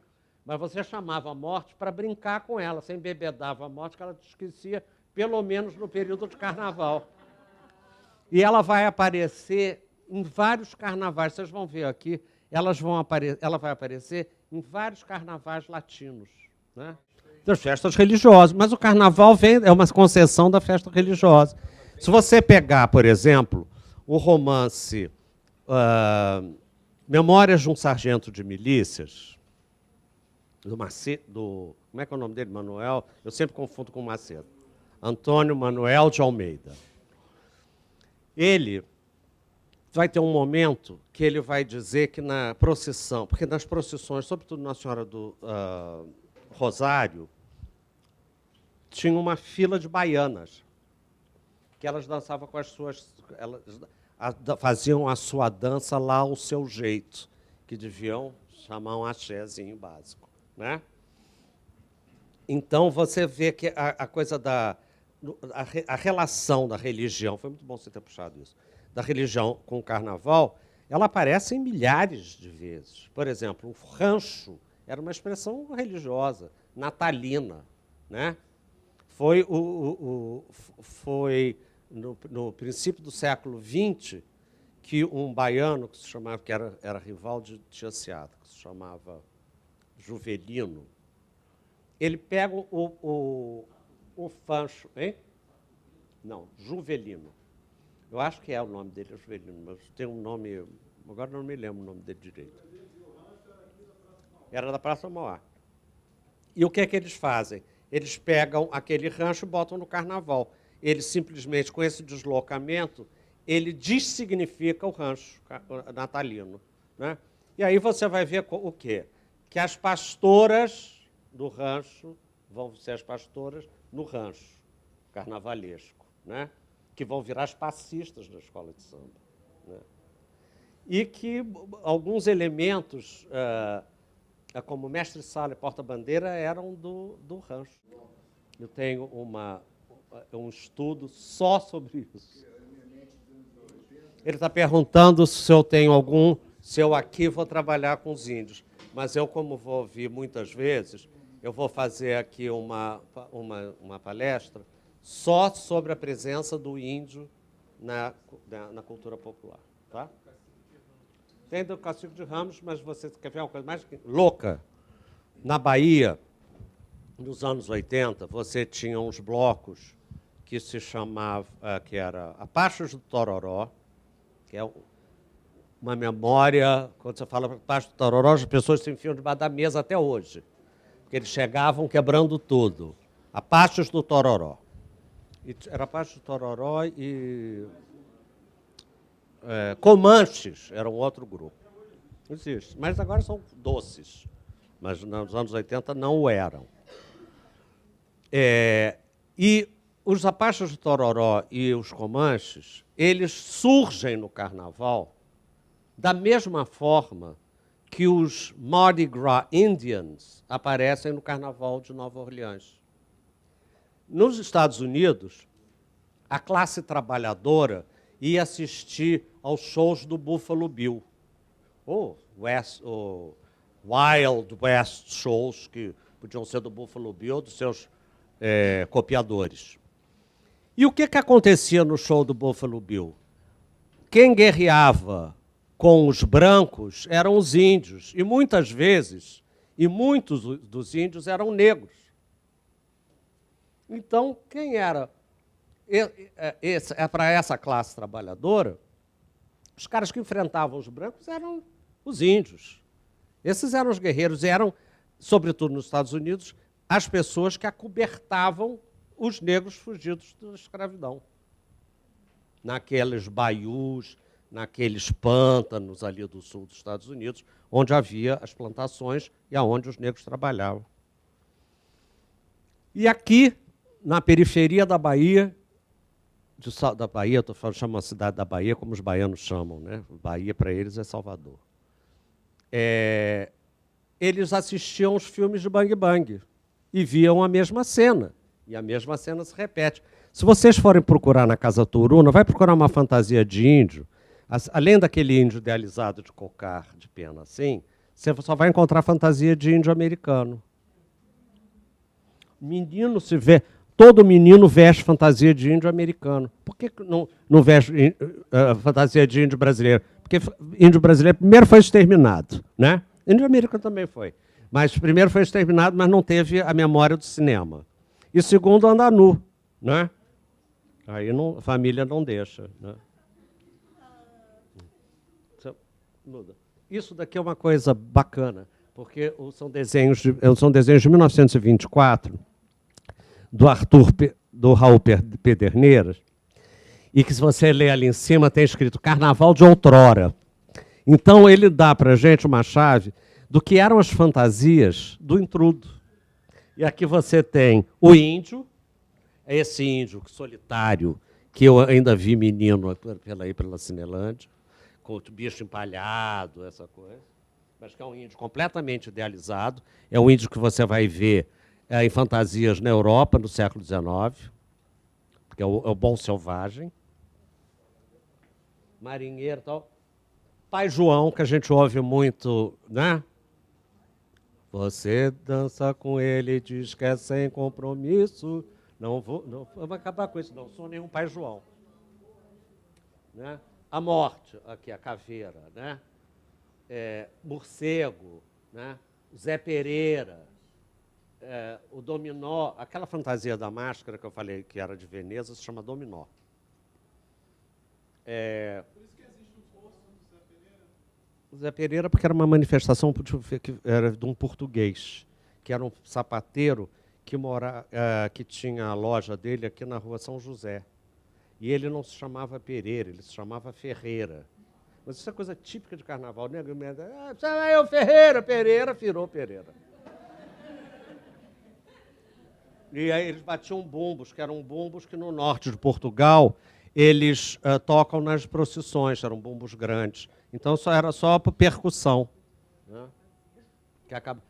Mas você chamava a morte para brincar com ela, você embebedava a morte, que ela te esquecia, pelo menos no período de carnaval. E ela vai aparecer em vários carnavais, vocês vão ver aqui, ela vai aparecer em vários carnavais latinos, né? Das festas religiosas, mas o carnaval é uma concessão da festa religiosa. Se você pegar, por exemplo, o romance Memórias de um Sargento de Milícias, como é que é o nome dele? Manuel? Eu sempre confundo com Macedo. Antônio Manuel de Almeida. Ele vai ter um momento que ele vai dizer que na procissão, porque nas procissões, sobretudo Nossa Senhora do Rosário, tinha uma fila de baianas, que elas dançavam com as suas... faziam a sua dança lá ao seu jeito, que deviam chamar um axézinho básico, né? Então, você vê que a coisa a relação da religião, foi muito bom você ter puxado isso, da religião com o carnaval, ela aparece em milhares de vezes. Por exemplo, o rancho era uma expressão religiosa, natalina, né? Foi no princípio do século XX que um baiano que se chamava, que era rival de Tiaciata, que se chamava Juvelino, ele pega o Fancho, hein? Não, Juvelino. Eu acho que é o nome dele, é Juvelino, mas tem um nome, agora não me lembro o nome dele direito. Era da Praça Mauá. E o que é que eles fazem? Eles pegam aquele rancho e botam no carnaval. Ele simplesmente, com esse deslocamento, ele dessignifica o rancho natalino, né? E aí você vai ver o quê? Que as pastoras do rancho vão ser as pastoras no rancho carnavalesco, né? Que vão virar as passistas da escola de samba, né? E que alguns elementos, como mestre-sala e porta-bandeira, eram do rancho. Eu tenho um estudo só sobre isso. Ele está perguntando se eu tenho se eu aqui vou trabalhar com os índios. Mas eu, como vou vir muitas vezes, eu vou fazer aqui uma palestra só sobre a presença do índio na cultura popular. Tá? Tem do Cacique de Ramos, mas você quer ver uma coisa mais louca? Na Bahia, nos anos 80, você tinha uns blocos que se chamava, que era Apachos do Tororó, que é uma memória, quando você fala Apachos do Tororó, as pessoas se enfiam debaixo da mesa até hoje, porque eles chegavam quebrando tudo. Apachos do Tororó. Era Apachos do Tororó e Comanches, era um outro grupo. Não existe, mas agora são doces, mas nos anos 80 não o eram. E os Apachos do Tororó e os Comanches, eles surgem no Carnaval da mesma forma que os Mardi Gras Indians aparecem no Carnaval de Nova Orleans. Nos Estados Unidos, a classe trabalhadora ia assistir aos shows do Buffalo Bill, ou Wild West shows, que podiam ser do Buffalo Bill ou dos seus copiadores. E o que acontecia no show do Buffalo Bill? Quem guerreava com os brancos eram os índios, e muitas vezes, e muitos dos índios eram negros. Então, quem era para essa classe trabalhadora, os caras que enfrentavam os brancos eram os índios. Esses eram os guerreiros, e eram, sobretudo nos Estados Unidos, as pessoas que acobertavam os negros fugidos da escravidão. Naqueles baiús, naqueles pântanos ali do sul dos Estados Unidos, onde havia as plantações e aonde os negros trabalhavam. E aqui, na periferia da Bahia, estou chamando a cidade da Bahia como os baianos chamam, né? Bahia para eles é Salvador. Eles assistiam os filmes de Bang Bang e viam a mesma cena. E a mesma cena se repete. Se vocês forem procurar na Casa Turuna, vai procurar uma fantasia de índio, além daquele índio idealizado de cocar, de pena assim, você só vai encontrar fantasia de índio americano. Menino se vê... Todo menino veste fantasia de índio americano. Por que não veste fantasia de índio brasileiro? Porque índio brasileiro primeiro foi exterminado, né? Índio americano também foi. Mas primeiro foi exterminado, mas não teve a memória do cinema. E segundo, anda nu, né? Aí a família não deixa, né? Isso daqui é uma coisa bacana, porque são desenhos de 1924, do Raul Pederneiras, e que, se você ler ali em cima, tem escrito Carnaval de Outrora. Então, ele dá para a gente uma chave do que eram as fantasias do intrudo. E aqui você tem o índio, é esse índio solitário, que eu ainda vi menino pela Cinelândia, com o bicho empalhado, essa coisa, mas que é um índio completamente idealizado, é um índio que você vai ver em fantasias na Europa, no século XIX, que é o bom selvagem. Marinheiro e tal. Pai João, que a gente ouve muito, né? Você dança com ele, diz que é sem compromisso. Não vou acabar com isso, não sou nenhum Pai João. Né? A morte, aqui, a caveira, né? Morcego, né? Zé Pereira. O dominó, aquela fantasia da máscara que eu falei que era de Veneza, se chama dominó. Por isso que existe o rosto do Zé Pereira? O Zé Pereira, porque era uma manifestação que era de um português, que era um sapateiro que tinha a loja dele aqui na rua São José. E ele não se chamava Pereira, ele se chamava Ferreira. Mas isso é coisa típica de carnaval, né? Eu Ferreira, Pereira, virou Pereira. E aí eles batiam bumbos, que eram bumbos que no norte de Portugal eles tocam nas procissões, eram bumbos grandes. Então era só percussão. Né?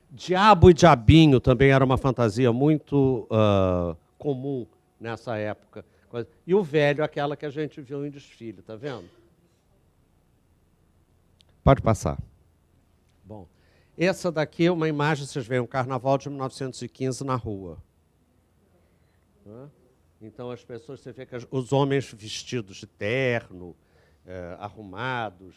Diabo e diabinho também era uma fantasia muito comum nessa época. E o velho, aquela que a gente viu em desfile, tá vendo? Pode passar. Bom, essa daqui é uma imagem, vocês veem, um carnaval de 1915 na rua. Então, as pessoas, você vê que os homens vestidos de terno, arrumados,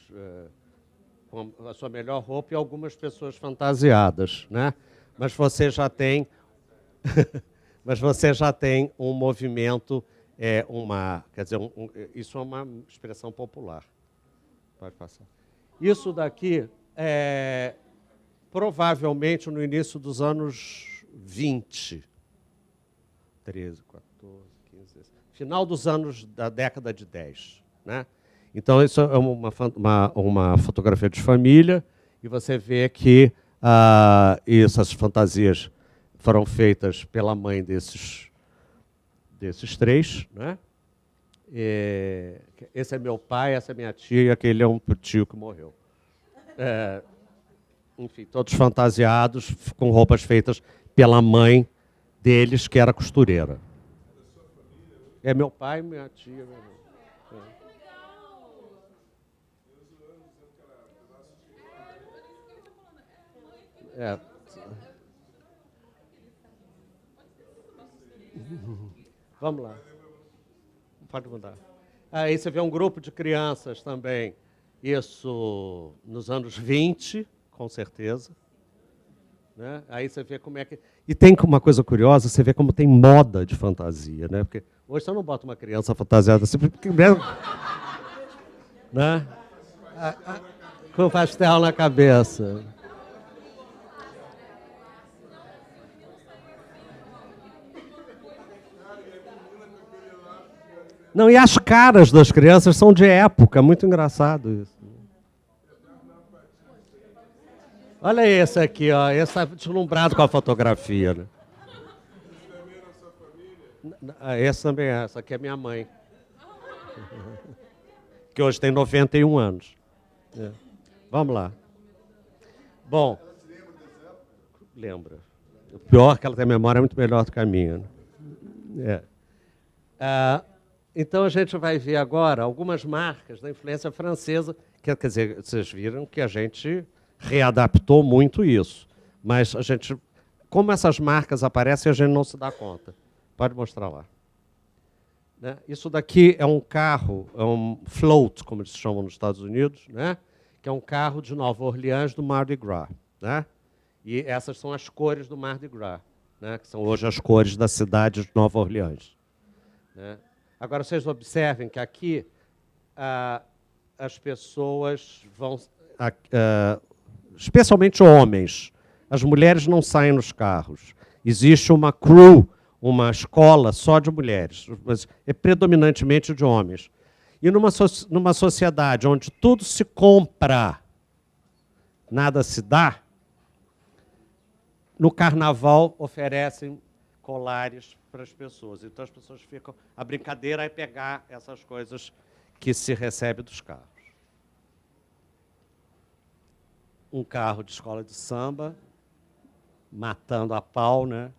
com a sua melhor roupa, e algumas pessoas fantasiadas, né? Mas você já tem, mas você já tem um movimento, quer dizer, isso é uma expressão popular. Pode passar. Isso daqui é provavelmente no início dos anos 20, 13, 14, 15, final dos anos da década de 10, né? Então, isso é uma fotografia de família, e você vê que essas fantasias foram feitas pela mãe desses três, né? Esse é meu pai, essa é minha tia, e aquele é um tio que morreu. Enfim, todos fantasiados, com roupas feitas pela mãe deles, que era costureira. É meu pai, minha tia, meu irmão. Vamos lá. Pode mudar. Aí você vê um grupo de crianças também. Isso nos anos 20, com certeza. Né? Aí você vê como é que... E tem uma coisa curiosa, você vê como tem moda de fantasia, né? Porque hoje você não bota uma criança fantasiada assim, né? Com pastel na cabeça. Não, e as caras das crianças são de época, muito engraçado isso. Olha esse aqui, ó, esse é deslumbrado com a fotografia. Né? Esse também é, essa aqui é minha mãe. Que hoje tem 91 anos. Vamos lá. Bom, lembra. O pior é que ela tem memória muito melhor do que a minha. Né? Então, a gente vai ver agora algumas marcas da influência francesa, quer dizer, vocês viram que a gente readaptou muito isso, mas a gente, como essas marcas aparecem, a gente não se dá conta. Pode mostrar lá. Né? Isso daqui é um carro, é um float, como eles chamam nos Estados Unidos, né? Que é um carro de Nova Orleans do Mardi Gras. Né? E essas são as cores do Mardi Gras, né? Que são hoje as cores da cidade de Nova Orleans. Né? Agora, vocês observem que aqui as pessoas vão, especialmente homens, as mulheres não saem nos carros. Existe uma crew, uma escola só de mulheres, mas é predominantemente de homens. E numa sociedade onde tudo se compra, nada se dá, no carnaval oferecem colares para as pessoas. Então, as pessoas ficam... A brincadeira é pegar essas coisas que se recebe dos carros. Um carro de escola de samba, matando a pau, né?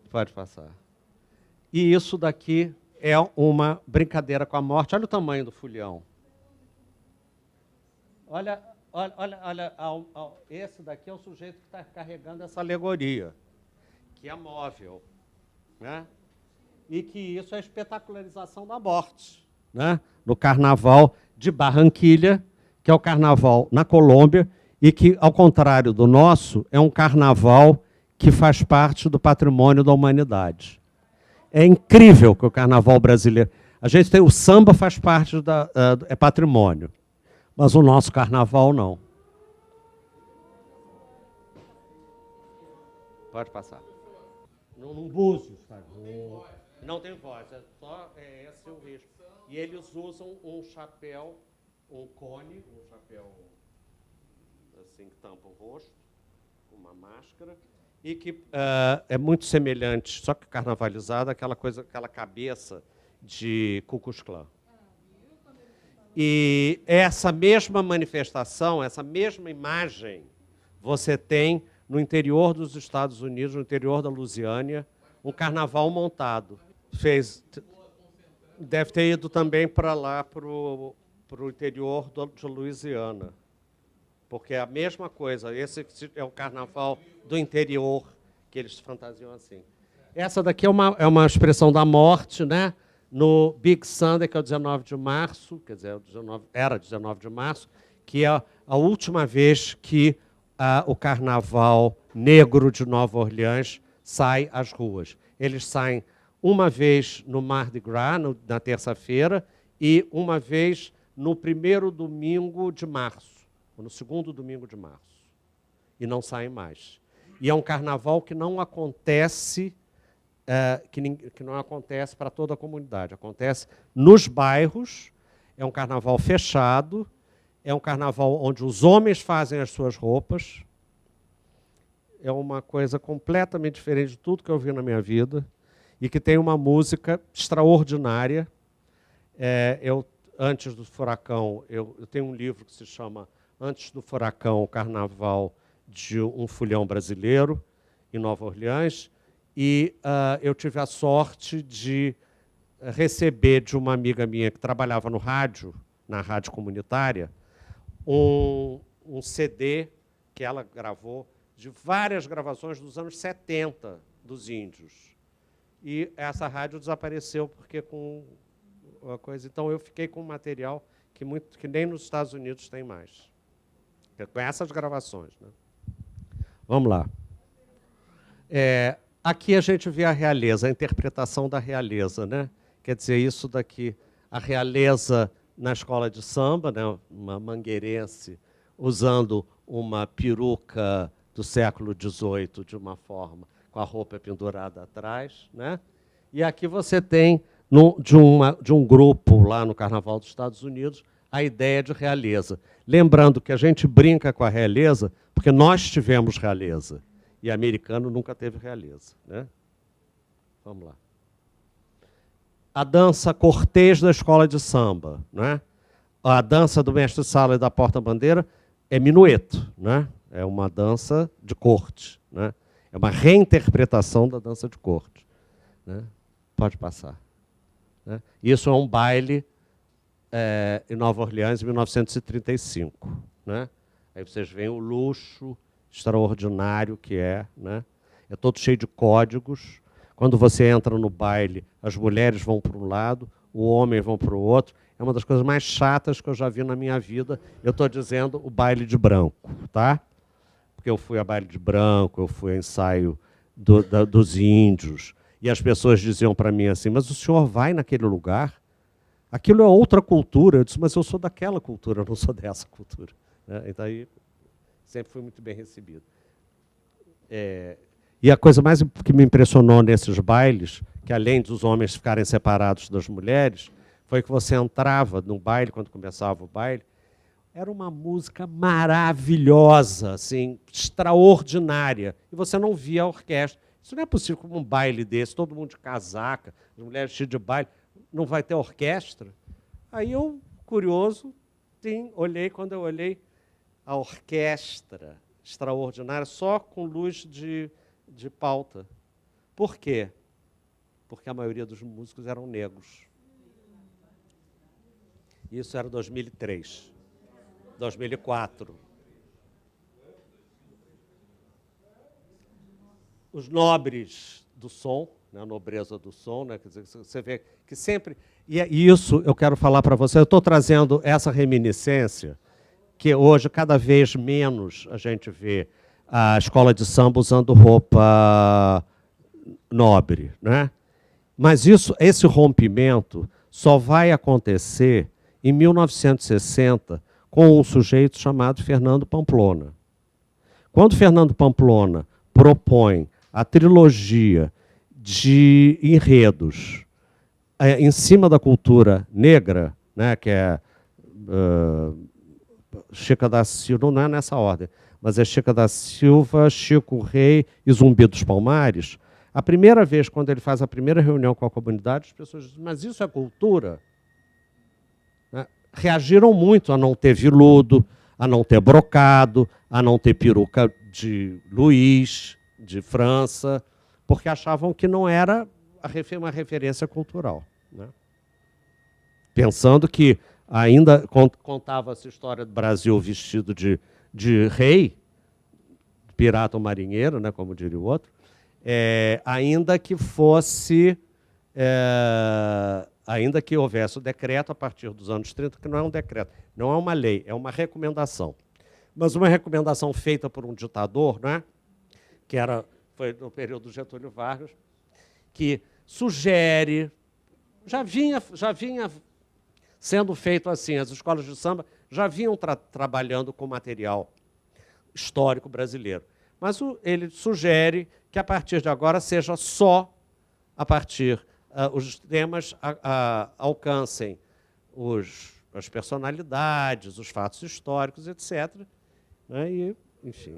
Pode passar. E isso daqui é uma brincadeira com a morte. Olha o tamanho do folião. Olha, esse daqui é o sujeito que está carregando essa alegoria, que é móvel, né? E que isso é a espetacularização da morte, né? No carnaval de Barranquilha, que é o carnaval na Colômbia, e que, ao contrário do nosso, é um carnaval que faz parte do patrimônio da humanidade. É incrível que o carnaval brasileiro... A gente tem o samba, faz parte é patrimônio, mas o nosso carnaval não. Pode passar. Num búzio, sabe? Não tem voz, é só esse o risco. E eles usam um chapéu, um cone, um chapéu assim que tampa o rosto, uma máscara, e que é muito semelhante, só que carnavalizada, aquela cabeça de Ku Klux Klan. E essa mesma manifestação, essa mesma imagem, você tem no interior dos Estados Unidos, no interior da Lusiânia, um carnaval montado. Deve ter ido também para lá, para o interior de Louisiana, porque é a mesma coisa. Esse é o carnaval do interior, que eles fantasiam assim. Essa daqui é uma expressão da morte, né? No Big Sunday, que é o 19 de março, quer dizer, era 19 de março, que é a última vez que o carnaval negro de Nova Orleans sai às ruas. Eles saem uma vez no Mardi Gras, na terça-feira, e uma vez no primeiro domingo de março, ou no segundo domingo de março. E não saem mais. E é um carnaval que não acontece, que não acontece para toda a comunidade. Acontece nos bairros, é um carnaval fechado, é um carnaval onde os homens fazem as suas roupas. É uma coisa completamente diferente de tudo que eu vi na minha vida e que tem uma música extraordinária. Antes do Furacão, eu tenho um livro que se chama Antes do Furacão, o Carnaval de um Fulhão Brasileiro, em Nova Orleans, e eu tive a sorte de receber de uma amiga minha que trabalhava no rádio, na rádio comunitária, um CD que ela gravou de várias gravações dos anos 70 dos índios. E essa rádio desapareceu porque com a coisa. Então eu fiquei com um material que nem nos Estados Unidos tem mais. Com essas gravações, né? Vamos lá. Aqui a gente vê a realeza, a interpretação da realeza, né? Quer dizer, isso daqui, a realeza na escola de samba, né? Uma mangueirense usando uma peruca do século XVIII de uma forma, com a roupa pendurada atrás, né? E aqui você tem, de um grupo lá no Carnaval dos Estados Unidos, a ideia de realeza. Lembrando que a gente brinca com a realeza porque nós tivemos realeza. E americano nunca teve realeza, né? Vamos lá. A dança cortês da escola de samba, né? A dança do mestre-sala e da porta-bandeira é minueto, né? É uma dança de corte, né? É uma reinterpretação da dança de corte, né? Pode passar, né? Isso é um baile em Nova Orleans, em 1935, né? Aí vocês veem o luxo extraordinário que é, né? É todo cheio de códigos. Quando você entra no baile, as mulheres vão para um lado, o homem vão para o outro. É uma das coisas mais chatas que eu já vi na minha vida. Eu estou dizendo o baile de branco, tá? Porque eu fui a baile de branco, eu fui a ensaio dos índios, e as pessoas diziam para mim assim, mas o senhor vai naquele lugar? Aquilo é outra cultura. Eu disse, mas eu sou daquela cultura, eu não sou dessa cultura. Então, aí, sempre fui muito bem recebido. E a coisa mais que me impressionou nesses bailes, que além dos homens ficarem separados das mulheres, foi que você entrava no baile, quando começava o baile, era uma música maravilhosa, assim, extraordinária, e você não via a orquestra. Isso não é possível como um baile desse, todo mundo de casaca, as mulheres cheias de baile, não vai ter orquestra? Aí eu, curioso, quando eu olhei a orquestra extraordinária, só com luz de pauta. Por quê? Porque a maioria dos músicos eram negros. Isso era 2003, 2004. Os nobres do som, né, a nobreza do som, né, quer dizer, você vê que sempre... E isso eu quero falar para você, eu estou trazendo essa reminiscência, que hoje, cada vez menos, a gente vê a escola de samba usando roupa nobre, né? Mas esse rompimento só vai acontecer em 1960 com um sujeito chamado Fernando Pamplona. Quando Fernando Pamplona propõe a trilogia de enredos em cima da cultura negra, né, que é Chica da Silva, não é nessa ordem, mas é Chica da Silva, Chico Rei e Zumbi dos Palmares. A primeira vez, quando ele faz a primeira reunião com a comunidade, as pessoas dizem, mas isso é cultura? Né? Reagiram muito a não ter veludo, a não ter brocado, a não ter peruca de Luís, de França, porque achavam que não era uma referência cultural, né? Pensando que ainda contava essa história do Brasil vestido de rei, pirata ou marinheiro, né, como diria o outro, ainda que fosse, ainda que houvesse o decreto a partir dos anos 30, que não é um decreto, não é uma lei, é uma recomendação. Mas uma recomendação feita por um ditador, né, foi no período do Getúlio Vargas, que sugere, já vinha sendo feito assim, as escolas de samba já vinham trabalhando com material histórico brasileiro. Mas ele sugere que, a partir de agora, seja só a partir... os temas alcancem as personalidades, os fatos históricos, etc. Né? E, enfim.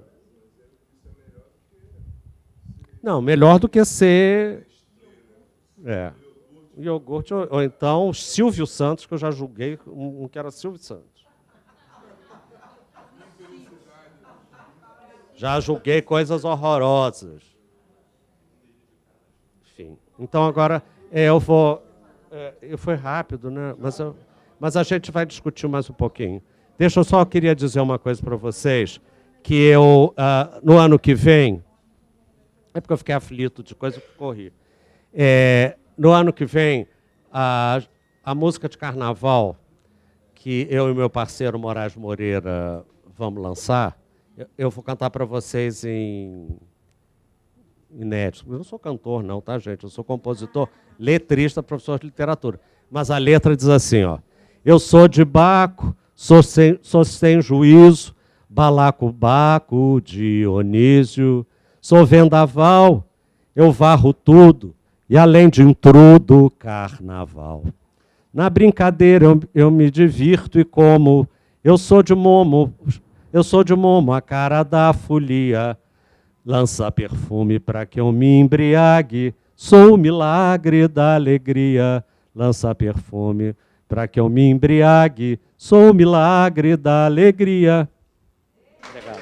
Não, melhor do que ser... iogurte, ou então Silvio Santos, que eu já julguei um que era Silvio Santos. Já julguei coisas horrorosas. Enfim. Então, agora, eu vou... foi rápido, né? Mas a gente vai discutir mais um pouquinho. Eu queria dizer uma coisa para vocês, que eu, no ano que vem... É porque eu fiquei aflito de coisa que corri. No ano que vem, a música de carnaval, que eu e meu parceiro Moraes Moreira vamos lançar, eu vou cantar para vocês em inédito. Eu não sou cantor, não, tá, gente? Eu sou compositor, letrista, professor de literatura. Mas a letra diz assim, ó: eu sou de Baco, sou sem juízo, balacobaco, Dionísio, sou vendaval, eu varro tudo, e além de intrudo, carnaval. Na brincadeira eu me divirto e como, eu sou de Momo, a cara da folia. Lança perfume para que eu me embriague, sou o milagre da alegria. Lança perfume para que eu me embriague, sou o milagre da alegria. Obrigado.